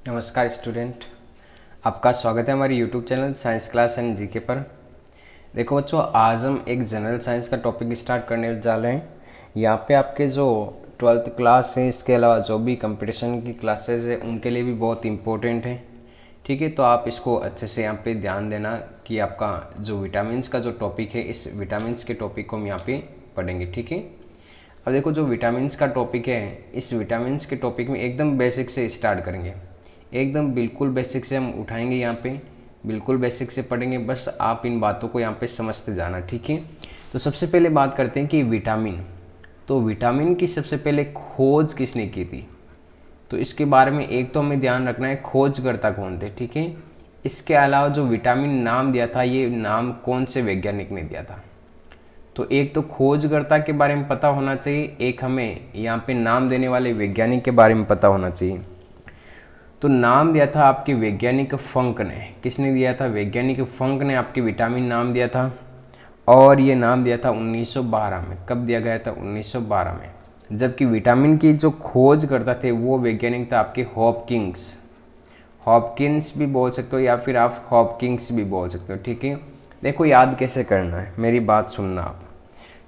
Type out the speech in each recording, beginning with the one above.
नमस्कार स्टूडेंट, आपका स्वागत है हमारे YouTube channel science class and GK पर। देखो बच्चों, आज हम एक जनरल साइंस का टॉपिक स्टार्ट करने जा रहे हैं। यहाँ पे आपके जो 12th क्लास है, इसके अलावा जो भी कंपटीशन की क्लासेस है उनके लिए भी बहुत इम्पोर्टेंट है। ठीक है, तो आप इसको अच्छे से यहाँ पे ध्यान देना कि आपका जो विटामिन्स का जो टॉपिक है, इस विटामिन्स के टॉपिक को हम यहाँ पे पढ़ेंगे। ठीक है, अब देखो जो विटामिन्स का टॉपिक है, इस विटामिन्स के टॉपिक में एकदम बेसिक से स्टार्ट करेंगे। एकदम बिल्कुल बेसिक से हम उठाएंगे, यहाँ पे बिल्कुल बेसिक से पढ़ेंगे। बस आप इन बातों को यहाँ पे समझते जाना। ठीक है, तो सबसे पहले बात करते हैं कि विटामिन। तो विटामिन की सबसे पहले खोज किसने की थी, तो इसके बारे में एक तो हमें ध्यान रखना है खोजकर्ता कौन थे। ठीक है, इसके अलावा जो विटामिन नाम दिया था, ये नाम कौन से वैज्ञानिक ने दिया था। तो एक तो खोजकर्ता के बारे में पता होना चाहिए, एक हमें यहाँ पे नाम देने वाले वैज्ञानिक के बारे में पता होना चाहिए। तो नाम दिया था आपके वैज्ञानिक फंक ने। किसने दिया था? वैज्ञानिक फंक ने आपके विटामिन नाम दिया था, और ये नाम दिया था 1912 में। कब दिया गया था? 1912 में। जबकि विटामिन की जो खोज करता थे वो वैज्ञानिक था आपके हॉपकिंस। हॉपकिंस भी बोल सकते हो या फिर आप हॉपकिंस भी बोल सकते हो। ठीक है, देखो याद कैसे करना है, मेरी बात सुनना आप,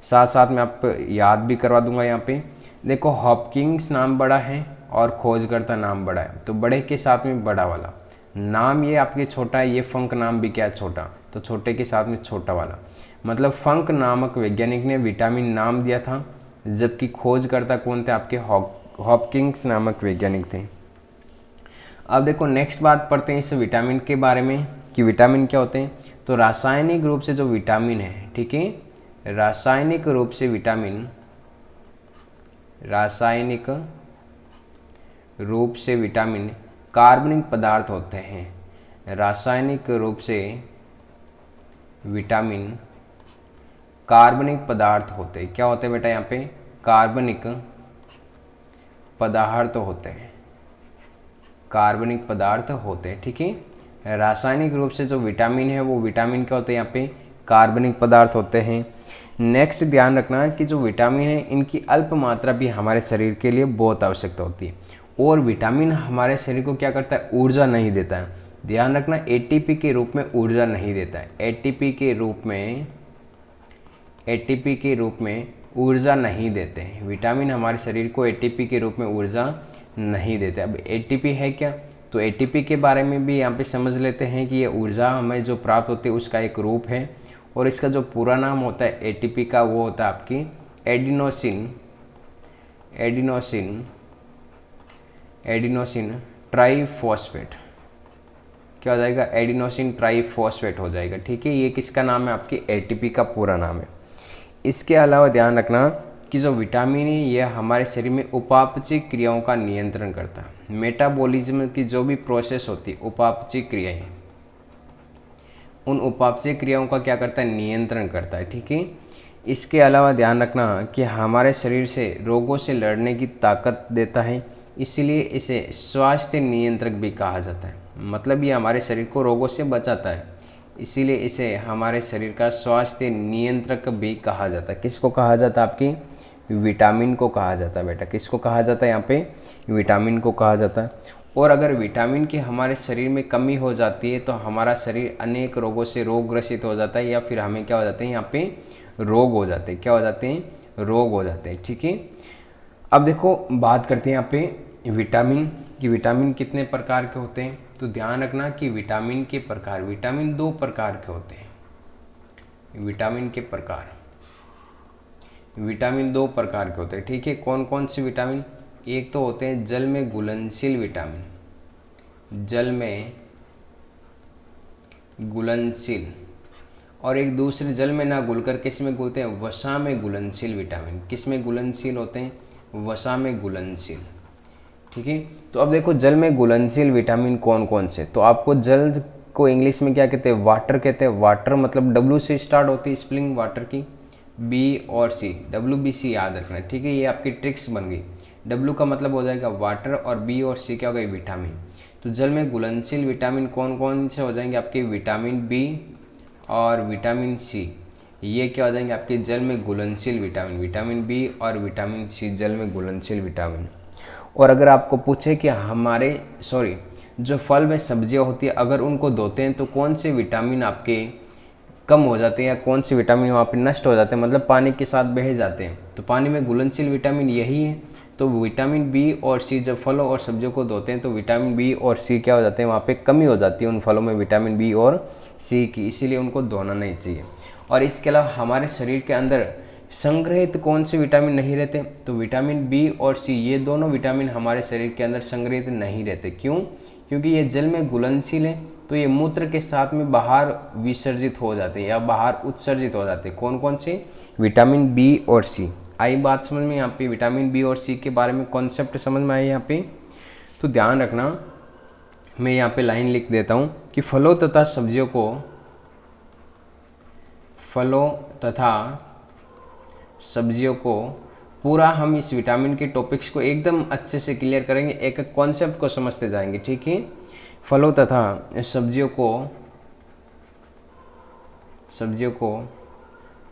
साथ साथ में आप याद भी करवा दूंगा। यहाँ पे देखो, हॉपकिंस नाम बड़ा है और खोजकर्ता नाम बड़ा है, तो बड़े के साथ में बड़ा वाला नाम ये आपके छोटा है। ये फंक नाम भी क्या? छोटा। तो छोटे के साथ में छोटा वाला, मतलब फंक नामक वैज्ञानिक ने विटामिन नाम दिया था, जबकि खोजकर्ता कौन थे? आपके हॉपकिंस नामक वैज्ञानिक थे। अब देखो नेक्स्ट बात पढ़ते हैं इस विटामिन के बारे में कि विटामिन क्या होते हैं। तो रासायनिक रूप से जो विटामिन है, ठीक है, रासायनिक रूप से विटामिन, रासायनिक रूप से विटामिन कार्बनिक पदार्थ होते हैं। रासायनिक रूप से विटामिन कार्बनिक पदार्थ होते हैं। क्या होते हैं बेटा? यहाँ पे कार्बनिक पदार्थ होते हैं, कार्बनिक पदार्थ होते हैं। ठीक है, रासायनिक रूप से जो विटामिन है वो विटामिन क्या होते हैं? यहाँ पे कार्बनिक पदार्थ होते हैं। नेक्स्ट ध्यान रखना कि जो विटामिन है इनकी अल्प मात्रा भी हमारे शरीर के लिए बहुत आवश्यकता होती है, और विटामिन हमारे शरीर को क्या करता है? ऊर्जा नहीं देता है। ध्यान रखना, एटीपी के रूप में ऊर्जा नहीं देता है। एटीपी के रूप में, एटीपी के रूप में ऊर्जा नहीं देते हैं विटामिन। हमारे शरीर को एटीपी के रूप में ऊर्जा नहीं देते। अब एटीपी है क्या? तो एटीपी के बारे में भी यहाँ पे समझ लेते हैं कि ये ऊर्जा हमें जो प्राप्त होती है उसका एक रूप है, और इसका जो पूरा नाम होता है एटीपी का वो होता है आपकी एडिनोसिन, एडिनोसिन, एडिनोसिन ट्राइफॉस्फेट। क्या हो जाएगा? एडिनोसिन ट्राइफॉस्फेट हो जाएगा। ठीक है, ये किसका नाम है? आपकी एटीपी का पूरा नाम है। इसके अलावा ध्यान रखना कि जो विटामिन है ये हमारे शरीर में उपापचय क्रियाओं का नियंत्रण करता है। मेटाबॉलिज्म की जो भी प्रोसेस होती है, उपापचय क्रियाएं, उन उपापचय क्रियाओं का क्या करता है? नियंत्रण करता है। ठीक है, इसके अलावा ध्यान रखना कि हमारे शरीर से रोगों से लड़ने की ताकत देता है, इसलिए इसे स्वास्थ्य नियंत्रक भी कहा जाता है। मतलब ये हमारे शरीर को रोगों से बचाता है, इसीलिए इसे हमारे शरीर का स्वास्थ्य नियंत्रक भी कहा जाता है। किसको कहा जाता है? आपकी विटामिन को कहा जाता है बेटा। किसको कहा जाता है? यहाँ पे विटामिन को कहा जाता है। और अगर विटामिन की हमारे शरीर में कमी हो जाती है तो हमारा शरीर अनेक रोगों से रोगग्रसित हो जाता है, या फिर हमें क्या हो जाते हैं? यहाँ पे रोग हो जाते हैं। क्या हो जाते हैं? रोग हो जाते हैं। ठीक है, अब देखो बात करते हैं यहाँ पे विटामिन कि विटामिन कितने प्रकार के होते हैं। तो ध्यान रखना कि विटामिन के प्रकार, विटामिन दो प्रकार के होते हैं। विटामिन के प्रकार, विटामिन दो प्रकार के होते हैं। ठीक है, कौन कौन से विटामिन? एक तो होते हैं जल में घुलनशील विटामिन, जल में घुलनशील, और एक दूसरे जल में ना घुलकर किस में घुलते हैं? वसा में घुलनशील विटामिन। किस में घुलनशील होते हैं? वसा में घुलनशील। ठीक है, तो अब देखो जल में घुलनशील विटामिन कौन कौन से। तो आपको जल को इंग्लिश में क्या कहते हैं? वाटर कहते हैं। वाटर मतलब डब्ल्यू से स्टार्ट होती है स्पेलिंग वाटर की, बी और सी, WBC याद रखना। ठीक है, ये आपकी ट्रिक्स बन गई। डब्ल्यू का मतलब हो जाएगा वाटर और बी और सी क्या हो गई? विटामिन। तो जल में घुलनशील विटामिन कौन कौन से हो जाएंगे? आपके विटामिन बी और विटामिन सी, ये क्या हो जाएंगे? आपके जल में घुलनशील विटामिन। विटामिन बी और विटामिन सी जल में घुलनशील विटामिन। और अगर आपको पूछे कि जो फल में सब्जियां होती है अगर उनको धोते हैं तो कौन से विटामिन आपके कम हो जाते हैं या कौन से विटामिन वहाँ पे नष्ट हो जाते हैं, मतलब पानी के साथ बह जाते हैं। तो पानी में घुलनशील विटामिन यही है। तो विटामिन बी और सी जब फलों और सब्जियों को धोते हैं तो विटामिन बी और सी क्या हो जाते हैं, वहाँ पे कमी हो जाती है उन फलों में विटामिन बी और सी की, इसीलिए उनको धोना नहीं चाहिए। और इसके अलावा हमारे शरीर के अंदर संग्रहित कौन से विटामिन नहीं रहते, तो विटामिन बी और सी ये दोनों विटामिन हमारे शरीर के अंदर संग्रहित नहीं रहते। क्यों? क्योंकि ये जल में घुलनशील है, तो ये मूत्र के साथ में बाहर विसर्जित हो जाते हैं या बाहर उत्सर्जित हो जाते हैं। कौन कौन से? विटामिन बी और सी। आई बात समझ में यहाँ पे? विटामिन बी और सी के बारे में कॉन्सेप्ट समझ में आए यहाँ पे? तो ध्यान रखना, मैं यहाँ पे लाइन लिख देता हूँ कि फलों तथा सब्जियों को पूरा हम इस विटामिन के टॉपिक्स को एकदम अच्छे से क्लियर करेंगे, एक एक कॉन्सेप्ट को समझते जाएंगे। ठीक है, फलों तथा सब्जियों को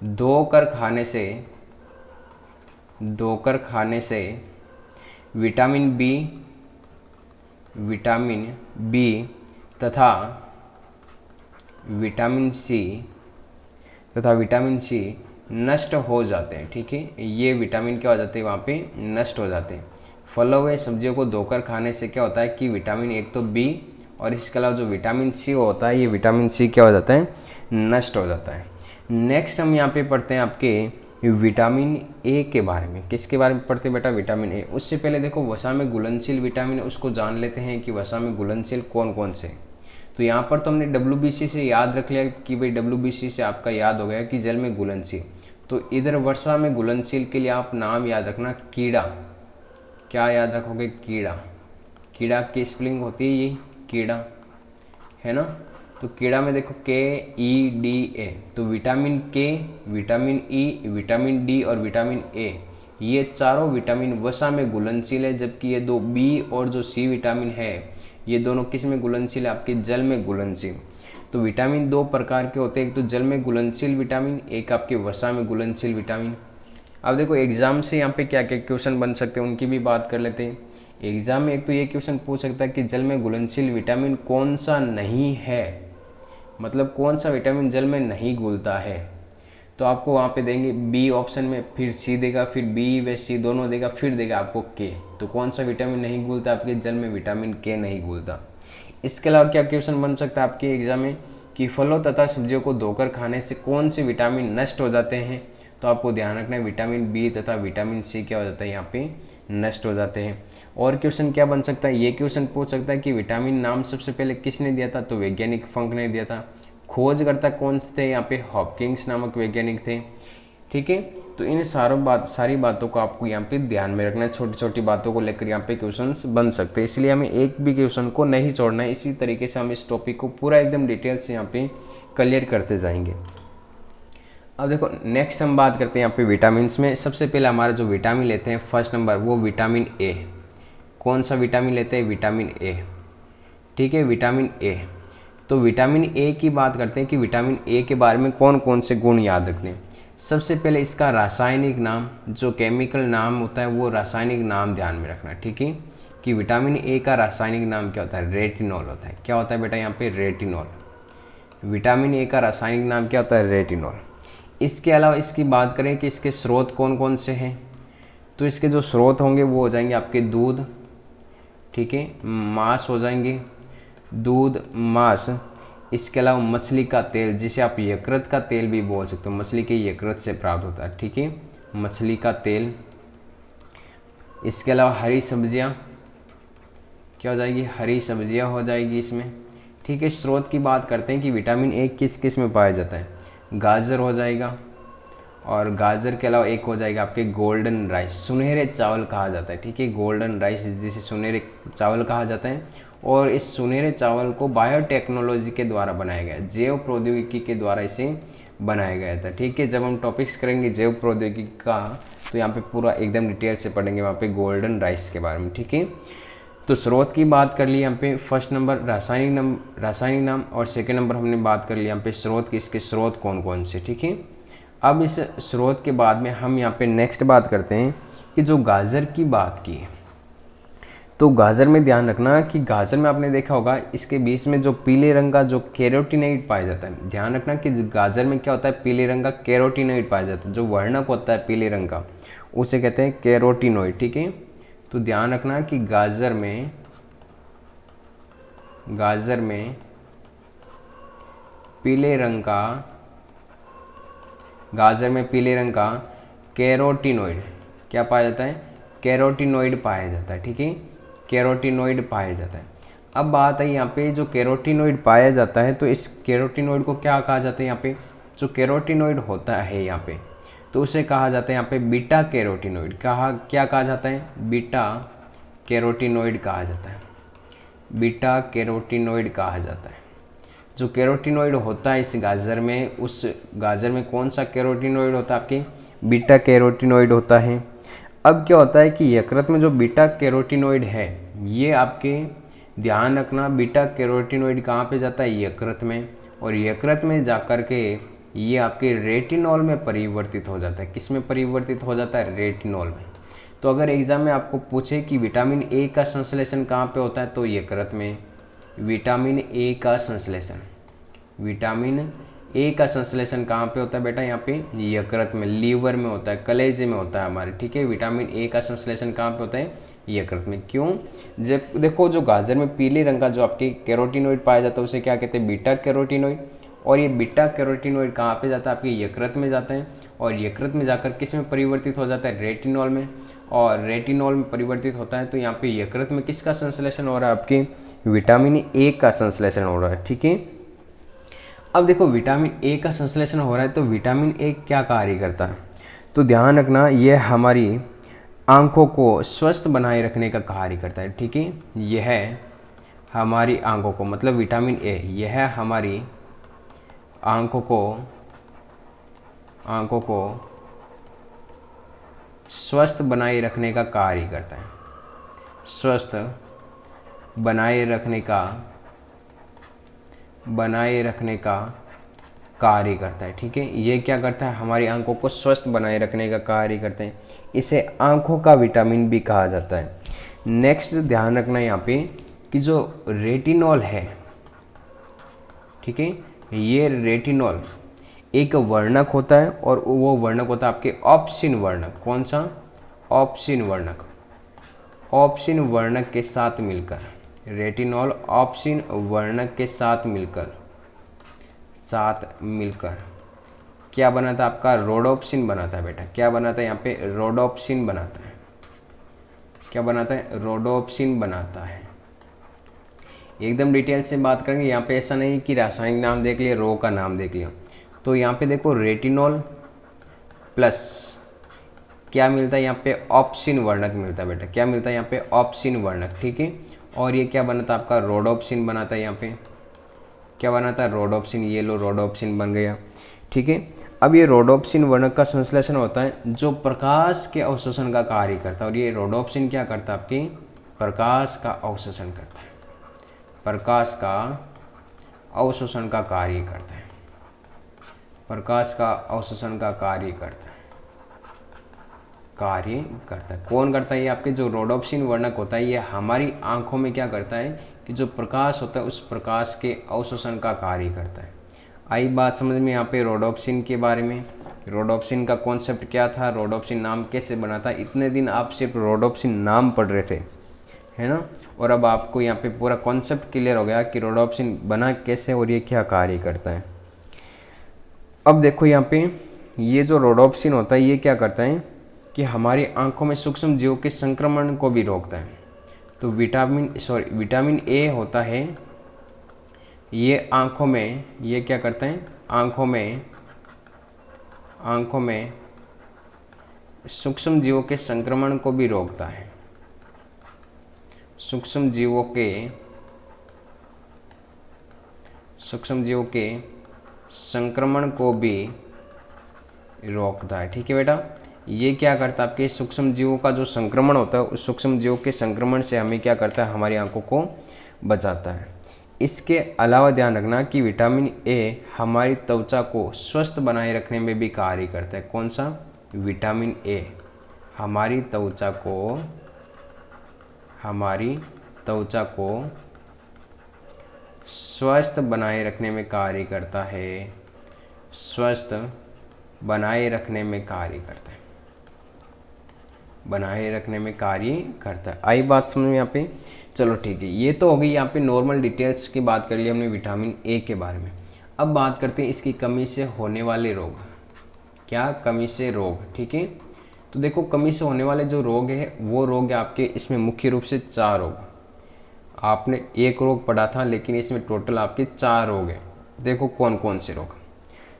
धोकर खाने से विटामिन बी तथा विटामिन सी नष्ट हो जाते हैं। ठीक है, ये विटामिन क्या हो जाते हैं, वहाँ पे नष्ट हो जाते हैं। फलों व सब्जियों को धोकर खाने से क्या होता है कि विटामिन, एक तो बी और इसके अलावा जो विटामिन सी होता है, ये विटामिन सी क्या हो जाता है, नष्ट हो जाता है। नेक्स्ट हम यहाँ पे पढ़ते हैं आपके विटामिन ए के बारे में। किसके बारे में पढ़ते हैं बेटा? Vitamin A. उससे पहले देखो वसा में घुलनशील विटामिन उसको जान लेते हैं कि वसा में घुलनशील कौन कौन से। तो यहाँ पर तो हमने WBC से याद रख लिया कि भाई WBC से आपका याद हो गया कि जल में घुलनशील। तो इधर वर्षा में घुलनशील के लिए आप नाम याद रखना, कीड़ा। क्या याद रखोगे? कीड़ा की स्पेलिंग होती है ये कीड़ा, है ना। तो कीड़ा में देखो KEDA। तो विटामिन के, विटामिन ई, विटामिन डी और विटामिन ए, ये चारों विटामिन वसा में घुलनशील है, जबकि ये दो बी और जो सी विटामिन है ये दोनों किस में घुलनशील है? आपके जल में घुलनशील। तो विटामिन दो प्रकार के होते हैं, एक तो जल में घुलनशील विटामिन, एक आपके वसा में घुलनशील विटामिन। अब देखो एग्जाम से यहाँ पे क्या क्या क्वेश्चन बन सकते हैं उनकी भी बात कर लेते हैं। एग्जाम में एक तो ये क्वेश्चन पूछ सकता है कि जल में घुलनशील विटामिन कौन सा नहीं है, मतलब कौन सा विटामिन जल में नहीं घुलता है। तो आपको वहाँ पे देंगे बी ऑप्शन में, फिर सी देगा, फिर बी व सी दोनों देगा, फिर देगा आपको के। तो कौन सा विटामिन नहीं घुलता आपके जल में? विटामिन के नहीं घुलता। इसके अलावा क्या क्वेश्चन बन सकता है आपके एग्जाम में कि फलों तथा सब्जियों को धोकर खाने से कौन से विटामिन नष्ट हो जाते हैं। तो आपको ध्यान रखना है विटामिन बी तथा विटामिन सी क्या हो जाता है, यहाँ पे नष्ट हो जाते हैं। और क्वेश्चन क्या बन सकता है? ये क्वेश्चन पूछ सकता है कि विटामिन नाम सबसे पहले किसने दिया था? तो वैज्ञानिक फंक ने दिया था। खोजकर्ता कौन थे? यहाँ पे हॉपकिंस नामक वैज्ञानिक थे। ठीक है, तो इन सारी बातों को आपको यहाँ पे ध्यान में रखना है। छोटी छोटी बातों को लेकर यहाँ पे क्वेश्चंस बन सकते हैं, इसलिए हमें एक भी क्वेश्चन को नहीं छोड़ना है। इसी तरीके से हम इस टॉपिक को पूरा एकदम डिटेल से यहाँ पे क्लियर करते जाएंगे। अब देखो नेक्स्ट हम बात करते हैं यहाँ पे विटामिन में। सबसे पहले हमारा जो विटामिन लेते हैं फर्स्ट नंबर, वो विटामिन ए। कौन सा विटामिन लेते हैं? Vitamin A. ठीक है, विटामिन ए। तो विटामिन ए की बात करते हैं कि विटामिन ए के बारे में कौन कौन से गुण याद रखने हैं। सबसे पहले इसका रासायनिक नाम, जो केमिकल नाम होता है वो रासायनिक नाम ध्यान में रखना। ठीक है, कि विटामिन ए का रासायनिक नाम क्या होता है? रेटिनॉल होता है। क्या होता है बेटा? यहाँ पे रेटिनॉल। विटामिन ए का रासायनिक नाम क्या होता है? रेटिनॉल। इसके अलावा इसकी बात करें कि इसके स्रोत कौन कौन से हैं, तो इसके जो स्रोत होंगे वो हो जाएंगे आपके दूध, ठीक है, मांस हो जाएंगे, दूध, मांस। इसके अलावा मछली का तेल, जिसे आप यकृत का तेल भी बोल सकते हो, मछली के यकृत से प्राप्त होता है। ठीक है, मछली का तेल। इसके अलावा हरी सब्जियां क्या हो जाएगी? हरी सब्जियां हो जाएगी इसमें। ठीक है, स्रोत की बात करते हैं कि विटामिन ए किस किस में पाया जाता है। गाजर हो जाएगा, और गाजर के अलावा एक हो जाएगा आपके गोल्डन राइस, सुनहरे चावल कहा जाता है। ठीक है, गोल्डन राइस जिसे सुनहरे चावल कहा जाता है। और इस सुनहरे चावल को बायोटेक्नोलॉजी के द्वारा बनाया गया, जैव प्रौद्योगिकी के द्वारा इसे बनाया गया था। ठीक है, जब हम टॉपिक्स करेंगे जैव प्रौद्योगिकी का तो यहाँ पे पूरा एकदम डिटेल से पढ़ेंगे वहाँ पे गोल्डन राइस के बारे में। ठीक है, तो स्रोत की बात कर ली यहाँ पे फर्स्ट नंबर रासायनिक नाम, और सेकेंड नंबर हमने बात कर ली यहाँ पे स्रोत की, इसके स्रोत कौन कौन से। ठीक है, अब इस स्रोत के बाद में हम यहाँ पे नेक्स्ट बात करते हैं कि जो गाजर की बात की, तो गाजर में ध्यान रखना कि गाजर में आपने देखा होगा इसके बीच में जो पीले रंग का जो कैरोटीनॉइड पाया जाता है, ध्यान रखना कि गाजर में क्या होता है, पीले रंग का कैरोटीनॉइड पाया जाता है। जो वर्णक होता है पीले रंग का उसे कहते हैं कैरोटीनॉइड, ठीक है। तो ध्यान रखना कि गाजर में पीले रंग का कैरोटीनॉइड क्या पाया जाता है, कैरोटीनॉइड पाया जाता है, ठीक है, कैरोटीनॉइड पाया जाता है। अब बात है यहाँ पे जो कैरोटीनॉइड पाया जाता है, तो इस कैरोटीनॉइड को क्या कहा जाता है, यहाँ पे जो कैरोटीनॉइड होता है यहाँ पे तो उसे कहा जाता है यहाँ पे बीटा कैरोटीनॉइड। क्या कहा जाता है, बीटा कैरोटीनॉइड कहा जाता है, बीटा कैरोटीनॉइड कहा जाता है। जो कैरोटीनॉइड होता है इस गाजर में, उस गाजर में कौन सा कैरोटीनॉइड होता है, आपके बीटा कैरोटीनॉइड होता है। अब क्या होता है कि यकृत में जो बीटा कैरोटीनॉइड है ये आपके ध्यान रखना बीटा कैरोटीनॉइड कहाँ पे जाता है, यकृत में, और यकृत में जाकर के ये आपके रेटिनॉल में परिवर्तित हो जाता है। किस में परिवर्तित हो जाता है, रेटिनॉल में। तो अगर एग्जाम में आपको पूछे कि विटामिन ए का संश्लेषण कहाँ पे होता है, तो यकृत में। विटामिन ए का संश्लेषण कहाँ पे होता है बेटा, यहाँ पे यकृत में, लीवर में होता है, कलेजे में होता है हमारे, ठीक है। विटामिन ए का संश्लेषण कहाँ पे होता है, यकृत में। क्यों, जब देखो जो गाजर में पीले रंग का जो आपके कैरोटीनॉइड पाया जाता है उसे क्या कहते हैं, बीटा कैरोटीनॉइड। और ये बीटा कैरोटीनॉइड कहाँ पे जाता है, आपके यकृत में जाता है, और यकृत में जाकर किस में परिवर्तित हो जाता है, रेटिनॉल में, और रेटिनॉल में परिवर्तित होता है। तो यहाँ पे यकृत में किसका संश्लेषण हो रहा है, आपके विटामिन ए का संश्लेषण हो रहा है, ठीक है। अब देखो विटामिन ए का संश्लेषण हो रहा है, तो विटामिन ए क्या कार्य करता है, तो ध्यान रखना यह हमारी आंखों को स्वस्थ बनाए रखने का कार्य करता है, ठीक है। यह हमारी आंखों को, मतलब विटामिन ए, यह हमारी आंखों को स्वस्थ बनाए रखने का कार्य करता है, स्वस्थ बनाए रखने का कार्य करता है, ठीक है। ये क्या करता है, हमारी आंखों को स्वस्थ बनाए रखने का कार्य करते हैं। इसे आंखों का विटामिन बी कहा जाता है। नेक्स्ट ध्यान रखना यहाँ पे कि जो रेटिनॉल है, ठीक है, ये रेटिनॉल एक वर्णक होता है, और वो वर्णक होता है आपके ऑप्सिन वर्णक। कौन सा, ऑप्सिन वर्णक। ऑप्सिन वर्णक के साथ मिलकर, रेटिनॉल ऑप्सिन वर्णक के साथ मिलकर क्या बनाता है, आपका रोडोप्सिन बनाता है बेटा। क्या बनाता है यहाँ पे, रोडोप्सिन बनाता है। क्या बनाता है, रोडोप्सिन बनाता है। एकदम डिटेल से बात करेंगे, यहाँ पे ऐसा नहीं कि रासायनिक नाम देख लिया, रो का नाम देख लिया। तो यहाँ पे देखो रेटिनॉल प्लस क्या मिलता है, यहाँ पे ऑप्सिन वर्णक मिलता है बेटा। क्या मिलता है यहाँ पे, ऑप्सिन वर्णक, ठीक है। और ये क्या बनाता है, आपका रोडोप्सिन बनाता है। यहाँ पे क्या बनाता है, रोडोप्सिन। ये लो रोडोप्सिन बन गया, ठीक है। अब ये रोडोप्सिन वर्णक का संश्लेषण होता है जो प्रकाश के अवशोषण का कार्य करता है। और ये रोडोप्सिन क्या करता है, आपकी प्रकाश का अवशोषण करता है, प्रकाश का अवशोषण का कार्य करता है, प्रकाश का अवशोषण का कार्य करता है। कौन करता है, ये आपके जो रोडोप्सिन वर्णक होता है, ये हमारी आंखों में क्या करता है कि जो प्रकाश होता है उस प्रकाश के अवशोषण का कार्य करता है। आई बात समझ में यहाँ पे रोडोप्सिन के बारे में। रोडोप्सिन का कॉन्सेप्ट क्या था, रोडोप्सिन नाम कैसे बना था। इतने दिन आप सिर्फ रोडोप्सिन नाम पढ़ रहे थे, है ना, और अब आपको यहाँ पे पूरा कॉन्सेप्ट क्लियर हो गया कि रोडोप्सिन बना कैसे और ये क्या कार्य करता है। अब देखो यहाँ पे ये जो रोडोप्सिन होता है ये क्या करता है कि हमारी आंखों में सूक्ष्म जीवों के संक्रमण को भी रोकता है। तो विटामिन ए होता है, ये आंखों में, ये क्या करता है, आंखों में सूक्ष्म जीवों के संक्रमण को भी रोकता है, सूक्ष्म जीवों के संक्रमण को भी रोकता है, ठीक है बेटा। ये क्या करता है, आपके सूक्ष्म जीवों का जो संक्रमण होता है उस सूक्ष्म जीवों के संक्रमण से हमें क्या करता है, हमारी आंखों को बचाता है। इसके अलावा ध्यान रखना कि विटामिन ए हमारी त्वचा को स्वस्थ बनाए रखने में भी कार्य करता है। कौन सा, विटामिन ए हमारी त्वचा हमारी त्वचा को स्वस्थ बनाए रखने में कार्य करता है, स्वस्थ बनाए रखने में कार्य करता है, बनाए रखने में कार्य करता है। आई बात समझ में यहाँ पे? चलो ठीक है, ये तो हो गई यहाँ पे नॉर्मल डिटेल्स की बात कर ली हमने विटामिन ए के बारे में। अब बात करते हैं इसकी कमी से होने वाले रोग। क्या? कमी से रोग। ठीक है, तो देखो कमी से होने वाले जो रोग है वो रोग है आपके, इसमें मुख्य रूप से 4 रोग। आपने एक रोग पढ़ा था लेकिन इसमें टोटल आपके 4 रोग हैं। देखो कौन कौन से रोग।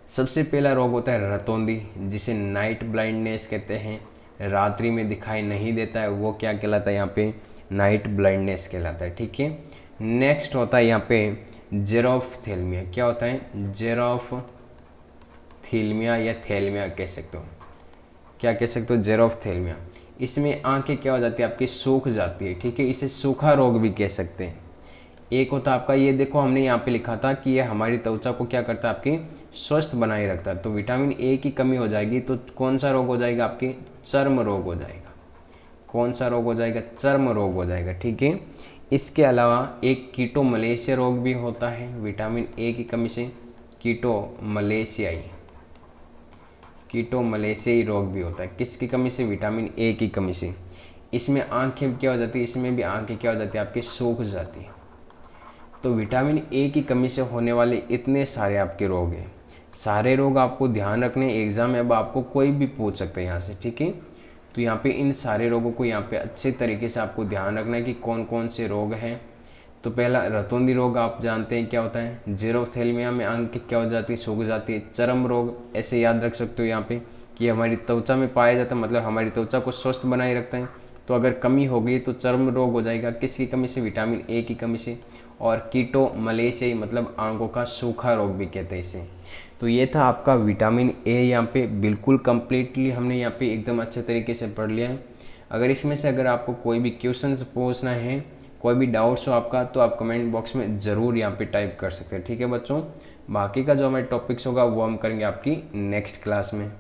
सबसे पहला रोग होता है रतौंधी, जिसे नाइट ब्लाइंडनेस कहते हैं, रात्रि में दिखाई नहीं देता है, वो क्या कहलाता है यहाँ पे? नाइट ब्लाइंडनेस कहलाता है। ठीक है, नेक्स्ट होता है यहाँ पे जेरोफ्थेल्मिया। क्या होता है? जेरोफ्थेल्मिया या थैल्मिया कह सकते हो। क्या कह सकते हो? जेरोफ्थेल्मिया। इसमें आंखें क्या हो जाती है आपकी? सूख जाती है। ठीक है, इसे सूखा रोग भी कह सकते हैं। एक होता है आपका, ये देखो हमने यहाँ पे लिखा था कि ये हमारी त्वचा को क्या करता है? आपकी स्वस्थ बनाए रखता है। तो विटामिन ए की कमी हो जाएगी तो कौन सा रोग हो जाएगा? आपकी चर्म रोग हो जाएगा। कौन सा रोग हो जाएगा? चर्म रोग हो जाएगा। ठीक है, इसके अलावा एक कीटो मलेशिया रोग भी होता है विटामिन ए की कमी से। कीटो मलेशियाई रोग भी होता है। किसकी कमी से? विटामिन ए की कमी से। इसमें आंखें क्या हो जाती है? इसमें भी आंखें क्या हो जाती है? आपकी सूख जाती है। तो विटामिन ए की कमी से होने वाले इतने सारे आपके रोग हैं। सारे रोग आपको ध्यान रखने, एग्जाम में अब आपको कोई भी पूछ सकता है यहाँ से। ठीक है, तो यहाँ पे इन सारे रोगों को यहाँ पे अच्छे तरीके से आपको ध्यान रखना है कि कौन कौन से रोग हैं। तो पहला रतौंधी रोग आप जानते हैं क्या होता है। जेरोथेल्मिया में आंखें क्या हो जाती है? सूख जाती है। चर्म रोग ऐसे याद रख सकते हो यहाँ पे कि हमारी त्वचा में पाया जाता है, मतलब हमारी त्वचा को स्वस्थ बनाए रखता है। तो अगर कमी हो गई तो चर्म रोग हो जाएगा। किसकी कमी से? विटामिन ए की कमी से। और कीटो मलेशियाई मतलब आंखों का सूखा रोग भी कहते हैं इसे। तो ये था आपका विटामिन ए, यहाँ पे बिल्कुल कंप्लीटली हमने यहाँ पे एकदम अच्छे तरीके से पढ़ लिया है। अगर इसमें से अगर आपको कोई भी क्वेश्चंस पूछना है, कोई भी डाउट्स हो आपका, तो आप कमेंट बॉक्स में ज़रूर यहाँ पे टाइप कर सकते हैं। ठीक है बच्चों, बाकी का जो हमारे टॉपिक्स होगा वो हम करेंगे आपकी नेक्स्ट क्लास में।